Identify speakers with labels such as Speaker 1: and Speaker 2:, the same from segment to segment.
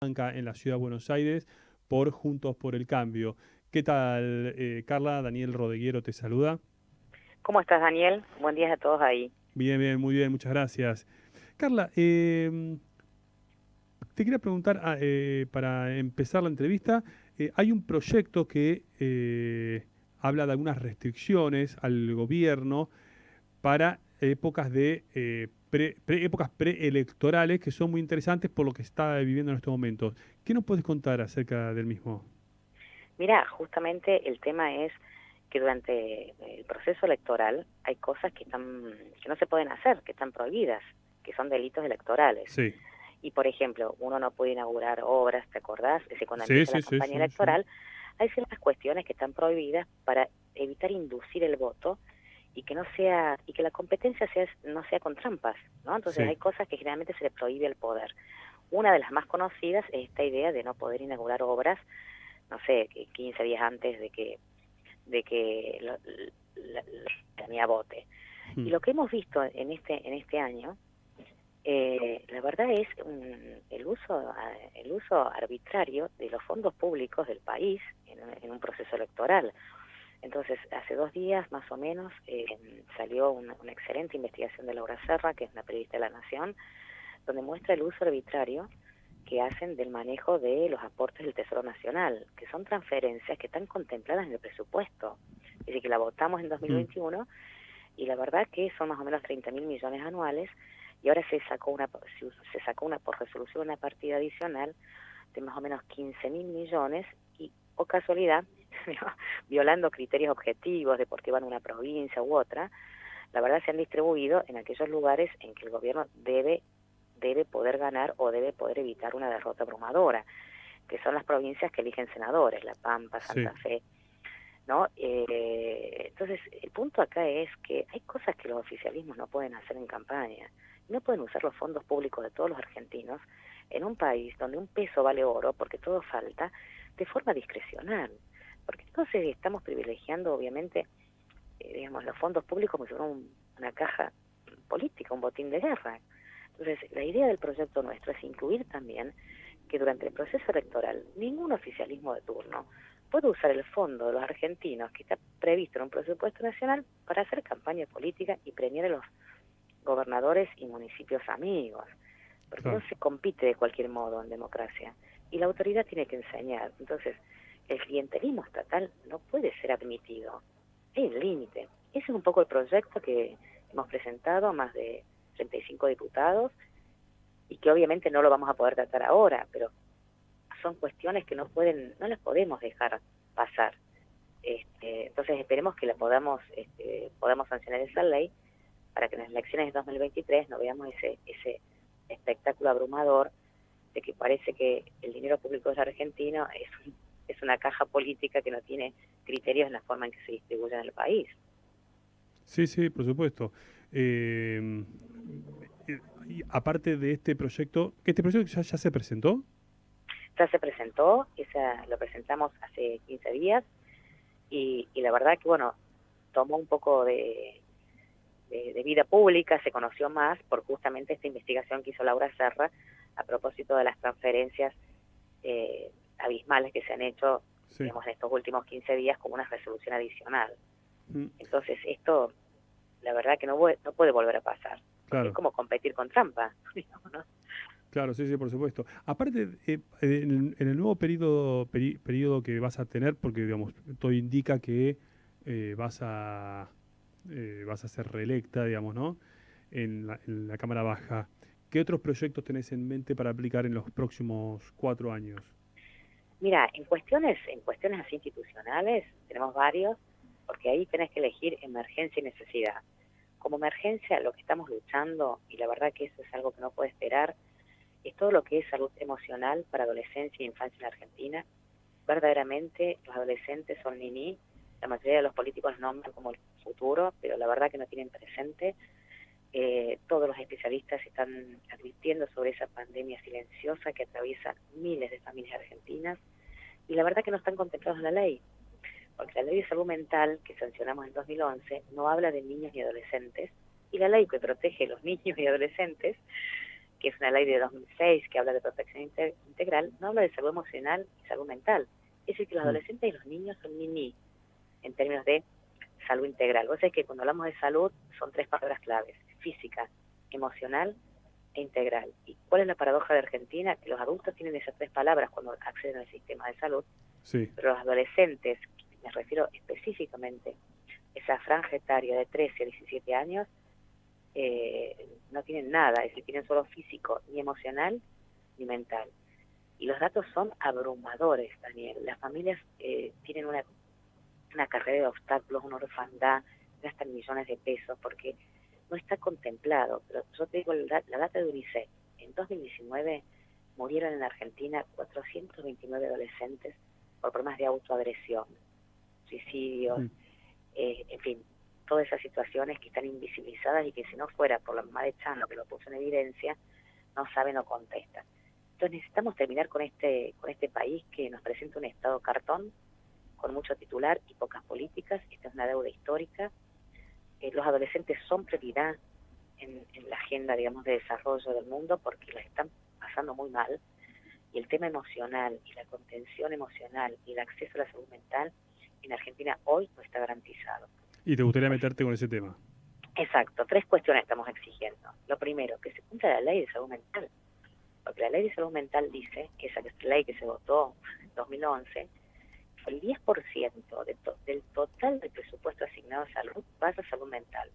Speaker 1: en la ciudad de Buenos Aires por Juntos por el Cambio. ¿Qué tal, Carla? Daniel Rodeguiero te saluda.
Speaker 2: ¿Cómo estás, Daniel? Buen día a todos ahí.
Speaker 1: Bien, bien, muy bien, muchas gracias. Carla, te quería preguntar, para empezar la entrevista, hay un proyecto que habla de algunas restricciones al gobierno para épocas épocas preelectorales que son muy interesantes por lo que está viviendo en estos momentos. ¿Qué nos puedes contar acerca del mismo?
Speaker 2: Mira, justamente el tema es que durante el proceso electoral hay cosas que no se pueden hacer, que están prohibidas, que son delitos electorales.
Speaker 1: Sí,
Speaker 2: Y por ejemplo, uno no puede inaugurar obras, ¿te acordás? Es decir, cuando
Speaker 1: sí,
Speaker 2: empieza la
Speaker 1: sí, sí,
Speaker 2: campaña
Speaker 1: sí, sí.
Speaker 2: electoral, hay ciertas cuestiones que están prohibidas para evitar inducir el voto y que no sea y que la competencia no sea con trampas, ¿no? Entonces
Speaker 1: Sí.
Speaker 2: hay cosas que generalmente se le prohíbe al poder. Una de las más conocidas es esta idea de no poder inaugurar obras, no sé, que 15 días antes de que la mía vote.
Speaker 1: Mm.
Speaker 2: Y lo que hemos visto en este año, la verdad es el uso arbitrario de los fondos públicos del país en un proceso electoral. Entonces, hace 2 días más o menos salió una excelente investigación de Laura Serra, que es una periodista de La Nación, donde muestra el uso arbitrario que hacen del manejo de los aportes del Tesoro Nacional, que son transferencias que están contempladas en el presupuesto. Es decir, que la votamos en
Speaker 1: Mm.
Speaker 2: 2021 y la verdad que son más o menos 30.000 millones anuales y ahora se sacó una por resolución una partida adicional de más o menos 15.000 millones y, o casualidad, violando criterios objetivos de por qué van a una provincia u otra, la verdad se han distribuido en aquellos lugares en que el gobierno debe poder ganar o debe poder evitar una derrota abrumadora, que son las provincias que eligen senadores, La Pampa,
Speaker 1: Sí,
Speaker 2: Santa Fe, ¿no? Entonces, el punto acá es que hay cosas que los oficialismos no pueden hacer en campaña. No pueden usar los fondos públicos de todos los argentinos en un país donde un peso vale oro, porque todo falta, de forma discrecional. Porque entonces estamos privilegiando, obviamente, digamos, los fondos públicos como si fueran una caja política, un botín de guerra. Entonces, la idea del proyecto nuestro es incluir también que durante el proceso electoral ningún oficialismo de turno puede usar el fondo de los argentinos que está previsto en un presupuesto nacional para hacer campaña política y premiar a los gobernadores y municipios amigos, porque no
Speaker 1: claro.
Speaker 2: se compite de cualquier modo en democracia y la autoridad tiene que enseñar. Entonces, el clientelismo estatal no puede ser admitido. Hay un límite. Ese es un poco el proyecto que hemos presentado a más de 35 diputados y que obviamente no lo vamos a poder tratar ahora, pero son cuestiones que no las podemos dejar pasar. Entonces esperemos que podamos sancionar esa ley para que en las elecciones de 2023 no veamos ese espectáculo abrumador de que parece que el dinero público es argentino, es una caja política que no tiene criterios en la forma en que se distribuye en el país.
Speaker 1: Sí, sí, por supuesto. Eh, y aparte de este proyecto, ¿que este proyecto ya se presentó?
Speaker 2: Ya se presentó, lo presentamos hace 15 días y la verdad que, bueno, tomó un poco de vida pública, se conoció más por justamente esta investigación que hizo Laura Serra a propósito de las transferencias abismales que se han hecho,
Speaker 1: Sí.
Speaker 2: digamos, en estos últimos 15 días como una resolución adicional.
Speaker 1: Mm.
Speaker 2: Entonces, esto, la verdad que no puede volver a pasar, porque es
Speaker 1: Claro,
Speaker 2: como competir con trampa, digamos, ¿no?
Speaker 1: claro, sí, sí, por supuesto. Aparte, en el nuevo periodo que vas a tener, porque digamos, todo indica que eh, vas a vas a ser reelecta, digamos, ¿no? En la Cámara Baja. ¿Qué otros proyectos tenés en mente para aplicar en los próximos 4 años?
Speaker 2: Mira, en cuestiones así institucionales tenemos varios, porque ahí tenés que elegir emergencia y necesidad. Como emergencia, lo que estamos luchando, y la verdad que eso es algo que no puede esperar, es todo lo que es salud emocional para adolescencia e infancia en Argentina. Verdaderamente, los adolescentes son niní, la mayoría de los políticos los nombran como el futuro, pero la verdad que no tienen presente. Todos los especialistas están advirtiendo sobre esa pandemia silenciosa que atraviesa miles de familias argentinas y la verdad que no están contemplados en la ley, porque la ley de salud mental que sancionamos en 2011 no habla de niños y adolescentes y la ley que protege a los niños y adolescentes que es una ley de 2006 que habla de protección integral, no habla de salud emocional y salud mental. Es decir, que los adolescentes y los niños son mini en términos de salud integral. Vos sabés que cuando hablamos de salud son 3 palabras claves: física, emocional e integral. ¿Y cuál es la paradoja de Argentina? Que los adultos tienen esas 3 palabras cuando acceden al sistema de salud,
Speaker 1: Sí.
Speaker 2: pero los adolescentes, me refiero específicamente a esa franja etaria de 13 a 17 años, no tienen nada, es decir, tienen solo físico, ni emocional, ni mental. Y los datos son abrumadores, Daniel. Las familias tienen una carrera de obstáculos, una orfandad, gastan millones de pesos porque no está contemplado. Pero yo te digo la data de UNICEF. En 2019 murieron en Argentina 429 adolescentes por problemas de autoagresión, suicidios, en fin, todas esas situaciones que están invisibilizadas y que si no fuera por la mamá de Chano que lo puso en evidencia, no saben o contestan. Entonces necesitamos terminar con este país que nos presenta un estado cartón, con mucho titular y pocas políticas. Esta es una deuda histórica. Los adolescentes son prioridad en la agenda, digamos, de desarrollo del mundo porque la están pasando muy mal, y el tema emocional y la contención emocional y el acceso a la salud mental en Argentina hoy no está garantizado.
Speaker 1: ¿Y te gustaría meterte con ese tema?
Speaker 2: Exacto, 3 cuestiones estamos exigiendo. Lo primero, que se cumpla la ley de salud mental, porque la ley de salud mental dice que esa ley que se votó en 2011, el 10% del total del presupuesto asignado a salud pasa a salud mental.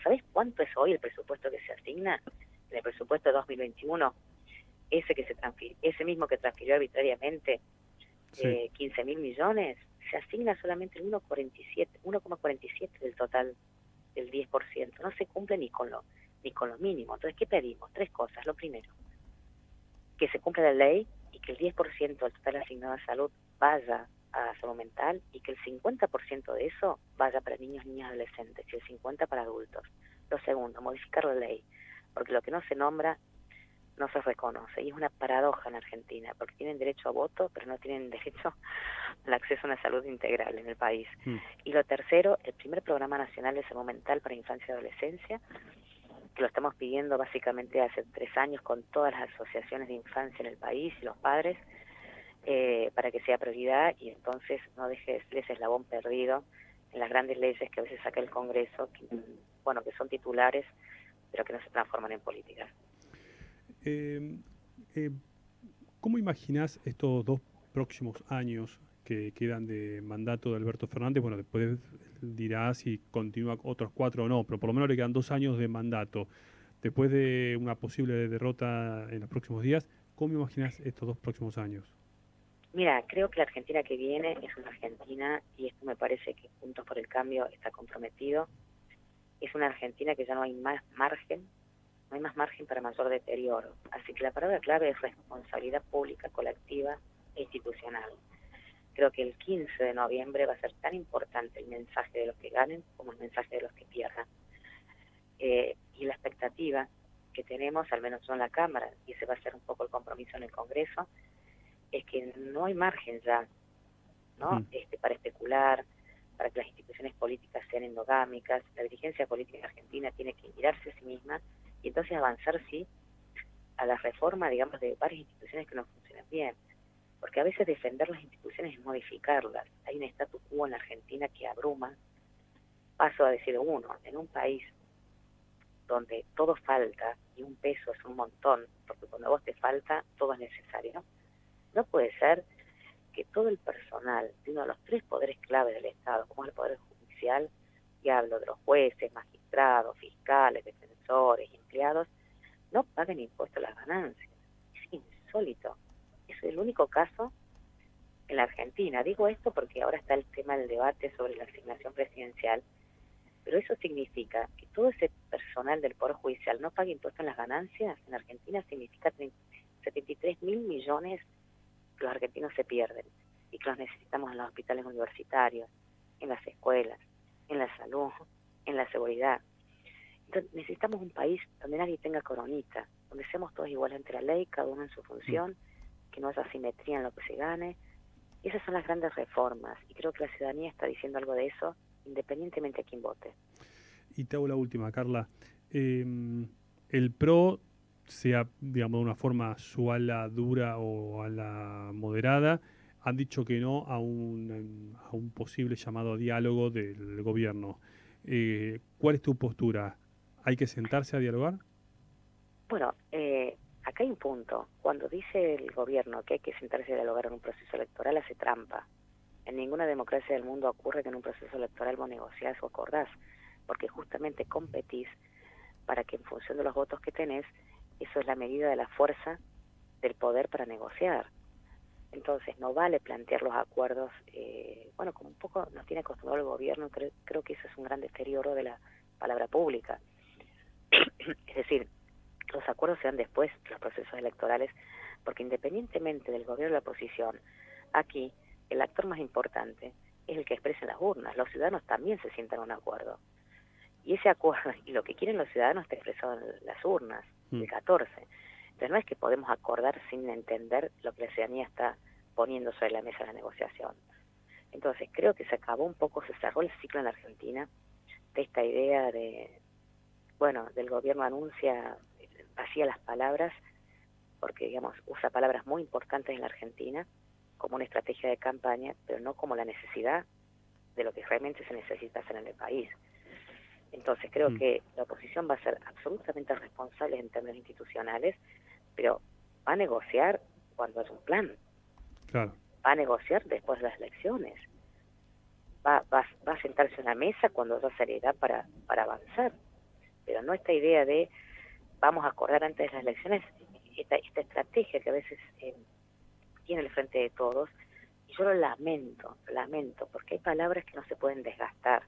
Speaker 2: ¿Sabés cuánto es hoy el presupuesto que se asigna? En el presupuesto de 2021, ese mismo que transfirió arbitrariamente,
Speaker 1: Sí.
Speaker 2: 15.000 millones, se asigna solamente el 1,47 del total del 10%. No se cumple ni con lo mínimo. Entonces, ¿qué pedimos? 3 cosas. Lo primero, que se cumpla la ley y que el 10% del total asignado a salud vaya a salud mental, y que el 50% de eso vaya para niños, niñas, adolescentes, y el 50% para adultos. Lo segundo, modificar la ley, porque lo que no se nombra no se reconoce, y es una paradoja en Argentina, porque tienen derecho a voto, pero no tienen derecho al acceso a una salud integral en el país. Y lo tercero, el primer programa nacional de salud mental para infancia y adolescencia, que lo estamos pidiendo básicamente hace 3 años con todas las asociaciones de infancia en el país y los padres, para que sea prioridad y entonces no deje de ser ese eslabón perdido en las grandes leyes que a veces saca el Congreso, que son titulares, pero que no se transforman en políticas.
Speaker 1: ¿Cómo imaginás estos 2 próximos años que quedan de mandato de Alberto Fernández? Bueno, después dirás si continúa otros 4 o no, pero por lo menos le quedan 2 años de mandato. Después de una posible derrota en los próximos días, ¿cómo imaginás estos 2 próximos años?
Speaker 2: Mira, creo que la Argentina que viene es una Argentina, y esto me parece que Juntos por el Cambio está comprometido, es una Argentina que ya no hay más margen para mayor deterioro. Así que la palabra clave es responsabilidad pública, colectiva e institucional. Creo que el 15 de noviembre va a ser tan importante el mensaje de los que ganen como el mensaje de los que pierdan. Y la expectativa que tenemos, al menos yo en la Cámara, y ese va a ser un poco el compromiso en el Congreso, es que no hay margen ya, ¿no? Para especular, para que las instituciones políticas sean endogámicas. La dirigencia política argentina tiene que mirarse a sí misma y entonces avanzar, sí, a la reforma, digamos, de varias instituciones que no funcionan bien. Porque a veces defender las instituciones es modificarlas. Hay un statu quo en la Argentina que abruma. Paso a decir uno, en un país donde todo falta y un peso es un montón, porque cuando a vos te falta, todo es necesario, ¿no? No puede ser que todo el personal de uno de los 3 poderes clave del Estado, como es el Poder Judicial, y hablo de los jueces, magistrados, fiscales, defensores, empleados, no paguen impuestos a las ganancias. Es insólito. Es el único caso en la Argentina. Digo esto porque ahora está el tema del debate sobre la asignación presidencial, pero eso significa que todo ese personal del Poder Judicial no pague impuestos en las ganancias. En Argentina significa 73.000 millones que los argentinos se pierden y que los necesitamos en los hospitales universitarios, en las escuelas, en la salud, en la seguridad. Entonces, necesitamos un país donde nadie tenga coronita, donde seamos todos iguales ante la ley, cada uno en su función, que no haya asimetría en lo que se gane. Y esas son las grandes reformas, y creo que la ciudadanía está diciendo algo de eso, independientemente de quién vote.
Speaker 1: Y te hago la última, Carla. El PRO sea, digamos, de una suave su ala dura o a la moderada, han dicho que no a un posible llamado a diálogo del gobierno. ¿Cuál es tu postura? ¿Hay que sentarse a dialogar?
Speaker 2: Bueno, acá hay un punto. Cuando dice el gobierno que hay que sentarse a dialogar en un proceso electoral, hace trampa. En ninguna democracia del mundo ocurre que en un proceso electoral vos negociás o acordás, porque justamente competís para que en función de los votos que tenés, eso es la medida de la fuerza del poder para negociar. Entonces no vale plantear los acuerdos, bueno, como un poco nos tiene acostumbrado el gobierno, creo que eso es un gran deterioro de la palabra pública. Es decir, los acuerdos se dan después de los procesos electorales, porque independientemente del gobierno o la oposición, aquí el actor más importante es el que expresa en las urnas. Los ciudadanos también se sientan en un acuerdo. Y ese acuerdo, y lo que quieren los ciudadanos está expresado en las urnas, el 14. Entonces no es que podemos acordar sin entender lo que la ciudadanía está poniendo sobre la mesa de la negociación. Entonces creo que se acabó un poco, se cerró el ciclo en la Argentina de esta idea de, bueno, del gobierno anuncia, vacía las palabras, porque digamos usa palabras muy importantes en la Argentina como una estrategia de campaña, pero no como la necesidad de lo que realmente se necesita hacer en el país. Entonces creo que la oposición va a ser absolutamente responsable en términos institucionales, pero va a negociar cuando haya un plan,
Speaker 1: Claro.
Speaker 2: va a negociar después de las elecciones, va a sentarse en una mesa cuando haya seriedad para avanzar, pero no esta idea de vamos a acordar antes de las elecciones, esta estrategia que a veces tiene el frente de todos, y yo lo lamento, porque hay palabras que no se pueden desgastar.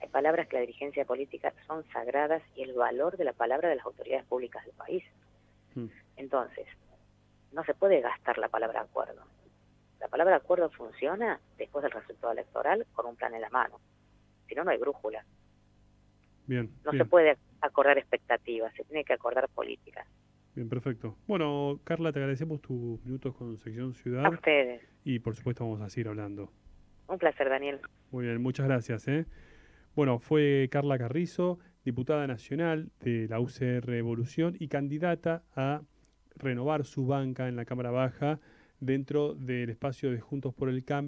Speaker 2: Hay palabras que la dirigencia política son sagradas y el valor de la palabra de las autoridades públicas del país. Entonces, no se puede gastar la palabra acuerdo. La palabra acuerdo funciona después del resultado electoral con un plan en la mano. Si no, no hay brújula.
Speaker 1: Bien,
Speaker 2: No se
Speaker 1: bien,
Speaker 2: puede acordar expectativas, se tiene que acordar política.
Speaker 1: bien, perfecto. Bueno, Carla, te agradecemos tus minutos con Sección
Speaker 2: A
Speaker 1: Ciudad
Speaker 2: ustedes.
Speaker 1: y por supuesto vamos a seguir hablando.
Speaker 2: Un placer, Daniel.
Speaker 1: Muy bien, muchas gracias, ¿eh? Bueno, fue Carla Carrizo, diputada nacional de la UCR Evolución y candidata a renovar su banca en la Cámara Baja dentro del espacio de Juntos por el Cambio.